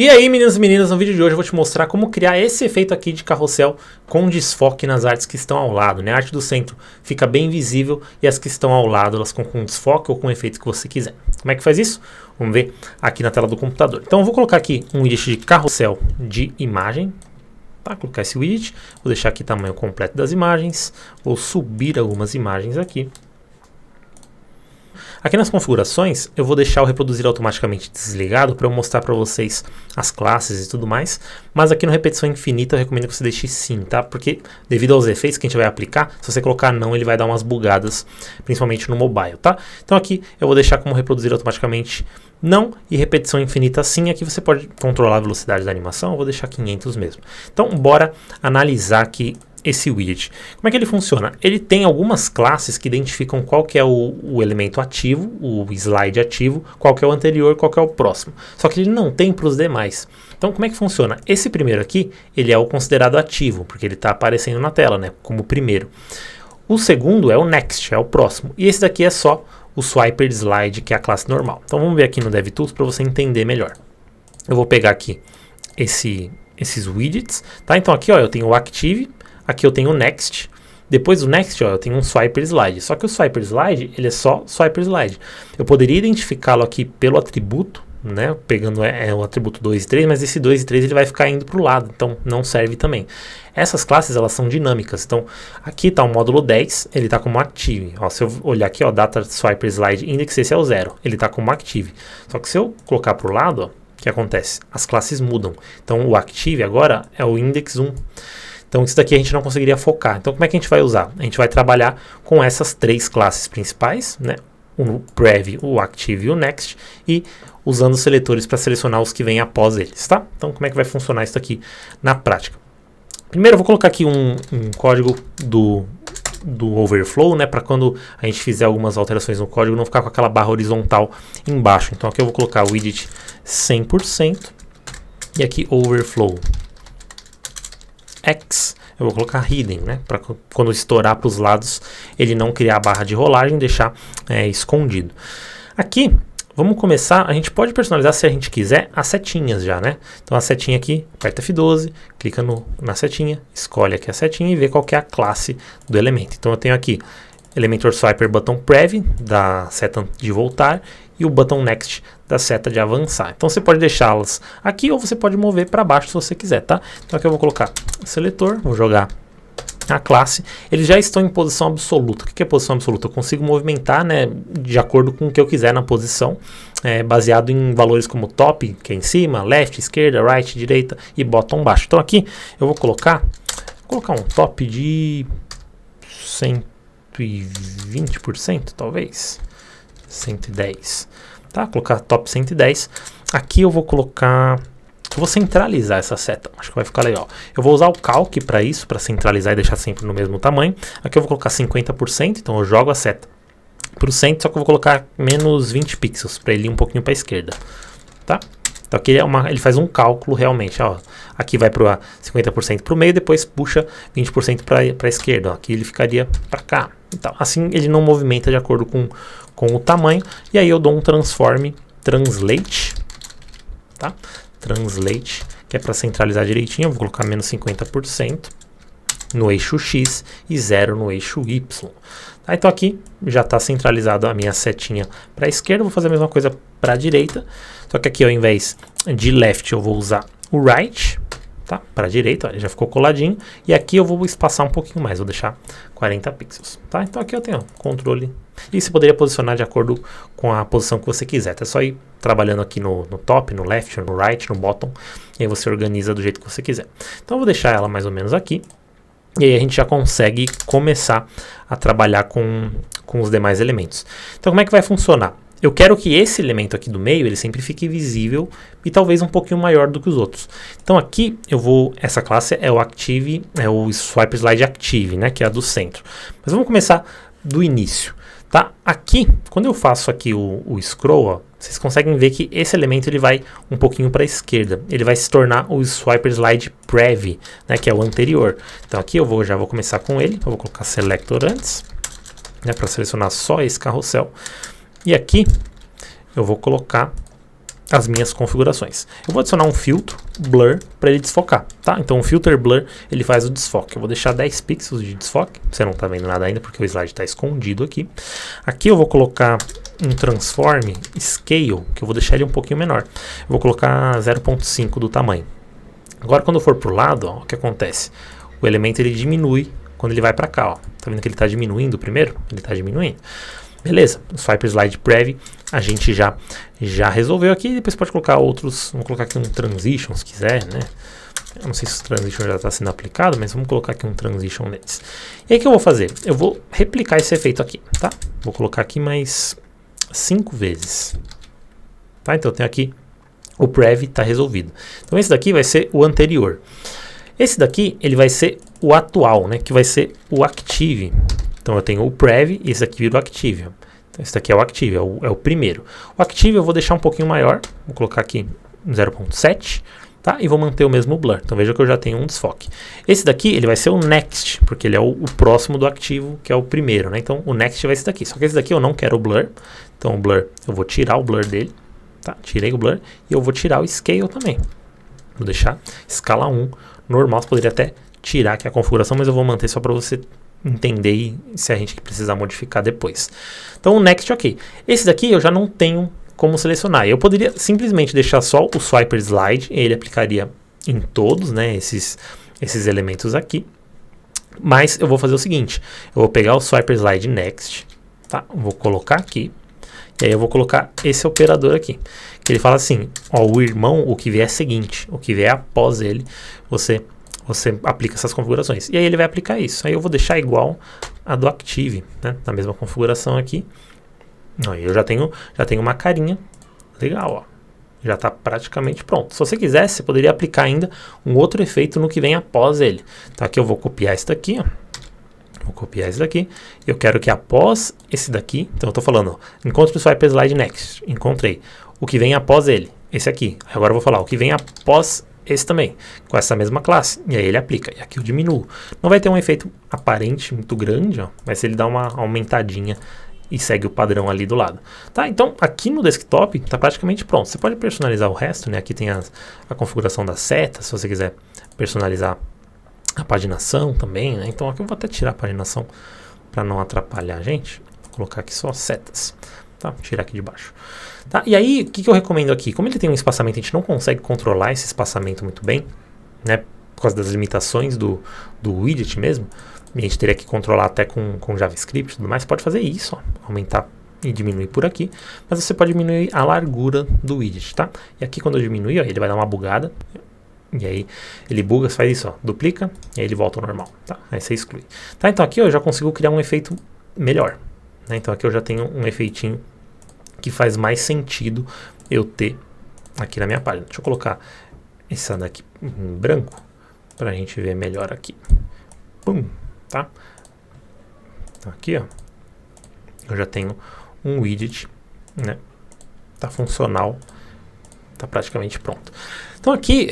E aí, meninos e meninas, no vídeo de hoje eu vou te mostrar como criar esse efeito aqui de carrossel com desfoque nas artes que estão ao lado, né? A arte do centro fica bem visível e as que estão ao lado elas ficam com desfoque ou com o efeito que você quiser. Como é que faz isso? Vamos ver aqui na tela do computador. Então eu vou colocar aqui um widget de carrossel de imagem. Para colocar esse widget, vou deixar aqui o tamanho completo das imagens, vou subir algumas imagens aqui. Aqui nas configurações, eu vou deixar o reproduzir automaticamente desligado para eu mostrar para vocês as classes e tudo mais, mas aqui no repetição infinita eu recomendo que você deixe sim, tá? Porque devido aos efeitos que a gente vai aplicar, se você colocar não, ele vai dar umas bugadas, principalmente no mobile, tá? Então aqui eu vou deixar como reproduzir automaticamente não e repetição infinita sim. Aqui você pode controlar a velocidade da animação, eu vou deixar 500 mesmo. Então bora analisar aqui esse widget. Como é que ele funciona? Ele tem algumas classes que identificam qual que é o elemento ativo, o slide ativo, qual que é o anterior, qual que é o próximo. Só que ele não tem para os demais. Então como é que funciona? Esse primeiro aqui, ele é o considerado ativo, porque ele está aparecendo na tela, né, como primeiro. O segundo é o next, é o próximo. E esse daqui é só o swiper slide, que é a classe normal. Então vamos ver aqui no DevTools para você entender melhor. Eu vou pegar aqui esses widgets, tá? Então aqui ó, eu tenho o active. Aqui eu tenho o next, depois do next ó, eu tenho um swiper slide, só que o swiper slide ele é só swiper slide. Eu poderia identificá-lo aqui pelo atributo, né, pegando o atributo 2 e 3, mas esse 2 e 3 ele vai ficar indo para o lado, então não serve também. Essas classes elas são dinâmicas, então aqui está o módulo 10, ele está como active. Ó, se eu olhar aqui, ó, data swiper slide index, esse é o 0, ele está como active. Só que se eu colocar para o lado, ó, o que acontece? As classes mudam, então o active agora é o index 1. Então isso daqui a gente não conseguiria focar. Então como é que a gente vai usar? A gente vai trabalhar com essas três classes principais, né? O prev, o active e o next, e usando os seletores para selecionar os que vêm após eles, tá? Então como é que vai funcionar isso aqui na prática? Primeiro eu vou colocar aqui um código do overflow, né? Para quando a gente fizer algumas alterações no código não ficar com aquela barra horizontal embaixo. Então aqui eu vou colocar o widget 100% e aqui overflow X, eu vou colocar hidden, né, para quando estourar para os lados ele não criar a barra de rolagem, deixar escondido. Aqui, vamos começar, a gente pode personalizar se a gente quiser as setinhas já, né? Então a setinha aqui, aperta F12, clica na setinha, escolhe aqui a setinha e vê qual que é a classe do elemento. Então eu tenho aqui Elementor Swiper Button Prev, da seta de voltar, e o Button Next, da seta de avançar. Então você pode deixá-las aqui ou você pode mover para baixo se você quiser, tá? Então aqui eu vou colocar seletor, vou jogar a classe. Eles já estão em posição absoluta. O que é posição absoluta? Eu consigo movimentar, né, de acordo com o que eu quiser na posição, baseado em valores como top, que é em cima, left, esquerda, right, direita e bottom baixo. Então aqui eu vou colocar um top de 120%, talvez 110, tá? Colocar top 110. Aqui eu vou vou centralizar essa seta, acho que vai ficar legal. Eu vou usar o calc para isso, para centralizar e deixar sempre no mesmo tamanho. Aqui eu vou colocar 50%, então eu jogo a seta para o centro, só que eu vou colocar menos 20 pixels, para ele ir um pouquinho para a esquerda, tá? Então aqui ele faz um cálculo realmente, ó. Aqui vai para 50% para o meio, depois puxa 20% para a esquerda, ó. Aqui ele ficaria para cá. Então, assim ele não movimenta de acordo com o tamanho. E aí eu dou um translate, tá? Translate, que é para centralizar direitinho. Eu vou colocar menos 50% no eixo X e 0 no eixo Y. Tá? Então aqui já está centralizado a minha setinha para a esquerda. Vou fazer a mesma coisa para a direita. Só que aqui ao invés de left eu vou usar o right, tá? Para a direita, ó, ele já ficou coladinho. E aqui eu vou espaçar um pouquinho mais, vou deixar 40 pixels. Tá? Então aqui eu tenho controle. E você poderia posicionar de acordo com a posição que você quiser. É só ir trabalhando aqui no top, no left, no right, no bottom. E aí você organiza do jeito que você quiser. Então eu vou deixar ela mais ou menos aqui. E aí a gente já consegue começar a trabalhar com os demais elementos. Então como é que vai funcionar? Eu quero que esse elemento aqui do meio, ele sempre fique visível e talvez um pouquinho maior do que os outros. Então aqui essa classe é o Active, é o Swiper Slide Active, né, que é a do centro. Mas vamos começar do início, tá? Aqui, quando eu faço aqui o scroll, ó, vocês conseguem ver que esse elemento ele vai um pouquinho para a esquerda. Ele vai se tornar o Swiper Slide Prev, né, que é o anterior. Então aqui eu já vou começar com ele, eu vou colocar Selector antes, né, para selecionar só esse carrossel. E aqui eu vou colocar as minhas configurações. Eu vou adicionar um filtro blur para ele desfocar, tá? Então o filter blur ele faz o desfoque. Eu vou deixar 10 pixels de desfoque. Você não está vendo nada ainda porque o slide está escondido aqui. Aqui eu vou colocar um transform scale, que eu vou deixar ele um pouquinho menor. Eu vou colocar 0.5 do tamanho. Agora quando eu for pro lado, ó, o que acontece? O elemento ele diminui quando ele vai para cá, ó. Tá vendo que ele está diminuindo primeiro? Ele está diminuindo. Beleza, o Swiper Slide Prev a gente já resolveu aqui. Depois pode colocar outros, vamos colocar aqui um Transition se quiser, né? Eu não sei se o Transition já está sendo aplicado, mas vamos colocar aqui um Transition neles. E aí o que eu vou fazer? Eu vou replicar esse efeito aqui, tá? Vou colocar aqui mais 5 vezes. Tá? Então eu tenho aqui o Prev está resolvido. Então esse daqui vai ser o anterior. Esse daqui ele vai ser o atual, né? Que vai ser o Active. Então eu tenho o Prev e esse aqui vira o Active. Então esse daqui é o Active, é o primeiro. O Active eu vou deixar um pouquinho maior, vou colocar aqui 0.7, tá? E vou manter o mesmo blur. Então veja que eu já tenho um desfoque. Esse daqui ele vai ser o Next, porque ele é o próximo do ativo, que é o primeiro, né? Então o Next vai ser esse daqui. Só que esse daqui eu não quero o blur. Então o blur, eu vou tirar o blur dele, tá? Tirei o blur e eu vou tirar o Scale também. Vou deixar escala 1 normal. Você poderia até tirar aqui a configuração, mas eu vou manter só para você entender e se a gente precisar modificar depois. Então o Next, ok. Esse daqui eu já não tenho como selecionar. Eu poderia simplesmente deixar só o Swiper Slide, ele aplicaria em todos, né, esses elementos aqui. Mas eu vou fazer o seguinte, eu vou pegar o Swiper Slide Next, tá? Vou colocar aqui, e aí eu vou colocar esse operador aqui, que ele fala assim, ó, o irmão, o que vier é seguinte, o que vier após ele, você aplica essas configurações. E aí ele vai aplicar isso. Aí eu vou deixar igual a do Active, né? Na mesma configuração aqui. Aí eu já tenho uma carinha legal, ó. Já está praticamente pronto. Se você quisesse, você poderia aplicar ainda um outro efeito no que vem após ele. Então aqui eu vou copiar esse daqui, ó. Vou copiar esse daqui. Eu quero que após esse daqui, então eu estou falando, ó, encontre o Swiper Slide Next. Encontrei. O que vem após ele, esse aqui. Agora eu vou falar o que vem após esse também, com essa mesma classe. E aí ele aplica. E aqui eu diminuo. Não vai ter um efeito aparente muito grande, ó, mas ele dá uma aumentadinha e segue o padrão ali do lado. Tá? Então aqui no desktop está praticamente pronto. Você pode personalizar o resto, né? Aqui tem a configuração das setas, se você quiser personalizar a paginação também, né? Então aqui eu vou até tirar a paginação para não atrapalhar a gente. Vou colocar aqui só setas. Tá? Vou tirar aqui de baixo. Tá? E aí, o que eu recomendo aqui? Como ele tem um espaçamento, a gente não consegue controlar esse espaçamento muito bem, né? Por causa das limitações do widget mesmo. A gente teria que controlar até com JavaScript e tudo mais. Você pode fazer isso, ó, aumentar e diminuir por aqui. Mas você pode diminuir a largura do widget, tá? E aqui quando eu diminuir, ó, ele vai dar uma bugada. E aí ele buga, você faz isso, ó, duplica, e aí ele volta ao normal, tá? Aí você exclui. Tá? Então aqui eu já consigo criar um efeito melhor. Né? Então aqui eu já tenho um efeitinho que faz mais sentido eu ter aqui na minha página. Deixa eu colocar essa daqui em branco para a gente ver melhor aqui. Pum, tá? Então aqui, ó, eu já tenho um widget, né? Tá funcional, tá praticamente pronto. Então aqui,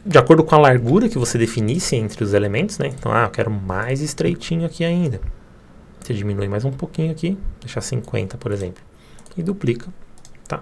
de acordo com a largura que você definisse entre os elementos, né? Então, eu quero mais estreitinho aqui ainda. Você diminui mais um pouquinho aqui, deixar 50, por exemplo, e duplica, tá?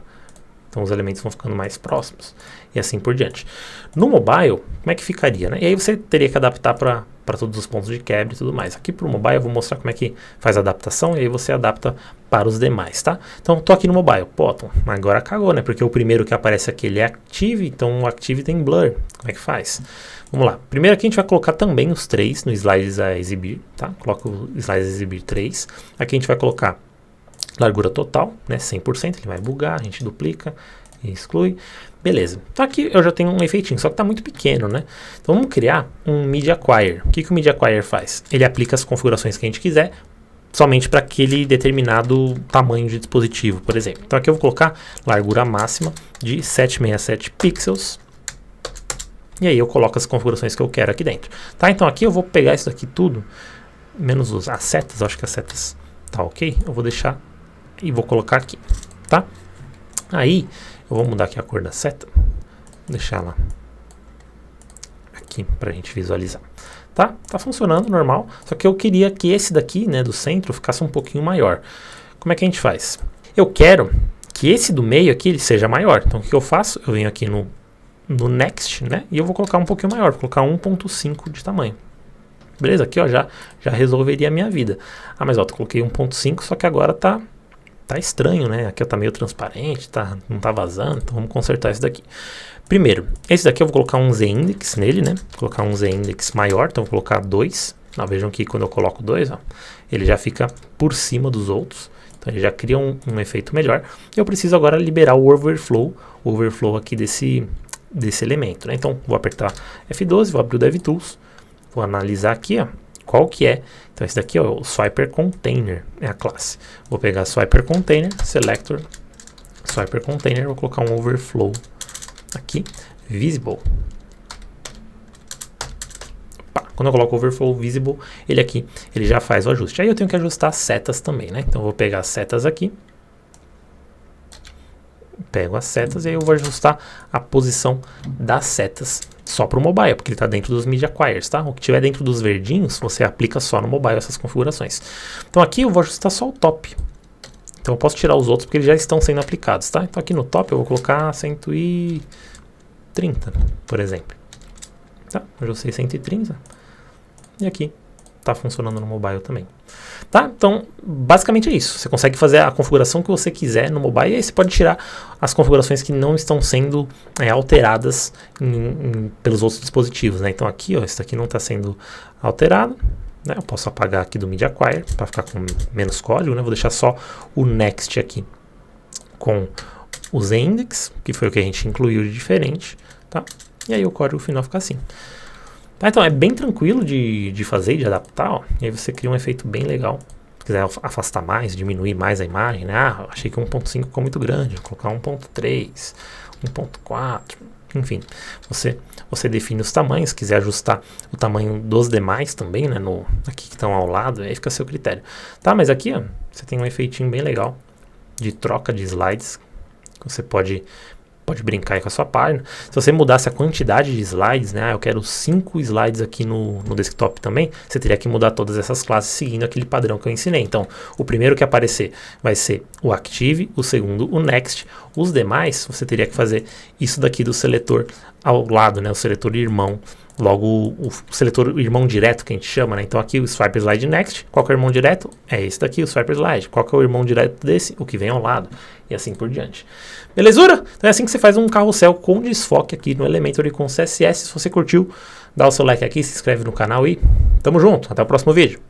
Então os elementos vão ficando mais próximos e assim por diante. No mobile, como é que ficaria, né? E aí você teria que adaptar para todos os pontos de quebra e tudo mais. Aqui para o mobile eu vou mostrar como é que faz a adaptação e aí você adapta para os demais, tá? Então tô aqui no mobile, pô, agora cagou, né? Porque o primeiro que aparece aqui ele é Active, então o Active tem Blur. Como é que faz? Vamos lá. Primeiro aqui a gente vai colocar também os 3 no Slides a exibir, tá? Coloca o Slides a exibir 3. Aqui a gente vai colocar largura total, né? 100%, ele vai bugar, a gente duplica e exclui. Beleza. Então aqui eu já tenho um efeitinho, só que está muito pequeno, né? Então vamos criar um Media Acquire. O que o Media Acquire faz? Ele aplica as configurações que a gente quiser, somente para aquele determinado tamanho de dispositivo, por exemplo. Então aqui eu vou colocar largura máxima de 767 pixels. E aí eu coloco as configurações que eu quero aqui dentro. Tá? Então aqui eu vou pegar isso daqui tudo, menos as setas, acho que as setas tá ok. Eu vou deixar e vou colocar aqui, tá? Aí eu vou mudar aqui a cor da seta, deixar ela aqui pra gente visualizar. Tá? Tá funcionando normal, só que eu queria que esse daqui, né, do centro, ficasse um pouquinho maior. Como é que a gente faz? Eu quero que esse do meio aqui ele seja maior. Então o que eu faço? Eu venho aqui no Next, né? E eu vou colocar um pouquinho maior, vou colocar 1.5 de tamanho. Beleza? Aqui, ó, já resolveria a minha vida. Ah, mas ó, eu coloquei 1.5, só que agora tá estranho, né? Aqui ó, tá meio transparente, não tá vazando, então vamos consertar isso daqui. Primeiro, esse daqui eu vou colocar um Z-index nele, né? Vou colocar um Z-index maior, então vou colocar 2. Não, vejam que quando eu coloco 2, ó, ele já fica por cima dos outros. Então ele já cria um efeito melhor. Eu preciso agora liberar o overflow aqui desse elemento, né? Então vou apertar F12, vou abrir o DevTools, vou analisar aqui, ó, qual que é. Então esse daqui é o Swiper Container, é a classe. Vou pegar Swiper Container, Selector, Swiper Container, vou colocar um overflow aqui, Visible. Quando eu coloco Overflow Visible, ele já faz o ajuste. Aí eu tenho que ajustar as setas também, né? Então eu vou pegar as setas aqui, pego as setas e aí eu vou ajustar a posição das setas só para o mobile, porque ele está dentro dos Media Queries, tá? O que tiver dentro dos verdinhos, você aplica só no mobile essas configurações. Então aqui eu vou ajustar só o top. Então eu posso tirar os outros porque eles já estão sendo aplicados, tá? Então aqui no top eu vou colocar 130, por exemplo. Tá? Eu ajustei 130. E aqui está funcionando no mobile também. Tá? Então, basicamente é isso. Você consegue fazer a configuração que você quiser no mobile e aí você pode tirar as configurações que não estão sendo alteradas pelos outros dispositivos, né? Então aqui, ó, isso aqui não está sendo alterado, né? Eu posso apagar aqui do Media Query para ficar com menos código, né? Vou deixar só o Next aqui com o Z-index, que foi o que a gente incluiu de diferente, tá? E aí o código final fica assim. Tá, então é bem tranquilo de fazer e de adaptar, ó. E aí você cria um efeito bem legal. Se quiser afastar mais, diminuir mais a imagem, né? Ah, achei que 1.5 ficou muito grande, vou colocar 1.3, 1.4, enfim. Você define os tamanhos, se quiser ajustar o tamanho dos demais também, né? Aqui que estão ao lado, aí fica a seu critério. Tá, mas aqui, ó, você tem um efeitinho bem legal de troca de slides, que você pode brincar aí com a sua página. Se você mudasse a quantidade de slides, né? Eu quero 5 slides aqui no desktop também, você teria que mudar todas essas classes seguindo aquele padrão que eu ensinei. Então, o primeiro que aparecer vai ser o Active, o segundo o Next. Os demais, você teria que fazer isso daqui do seletor ao lado, né? O seletor irmão. Logo, o seletor irmão direto que a gente chama, né? Então aqui o Swiper Slide Next, qual que é o irmão direto? É esse daqui, o Swiper Slide. Qual que é o irmão direto desse? O que vem ao lado. E assim por diante. Belezura? Então é assim que você faz um carrossel com desfoque aqui no Elementor com CSS. Se você curtiu, dá o seu like aqui, se inscreve no canal e tamo junto. Até o próximo vídeo.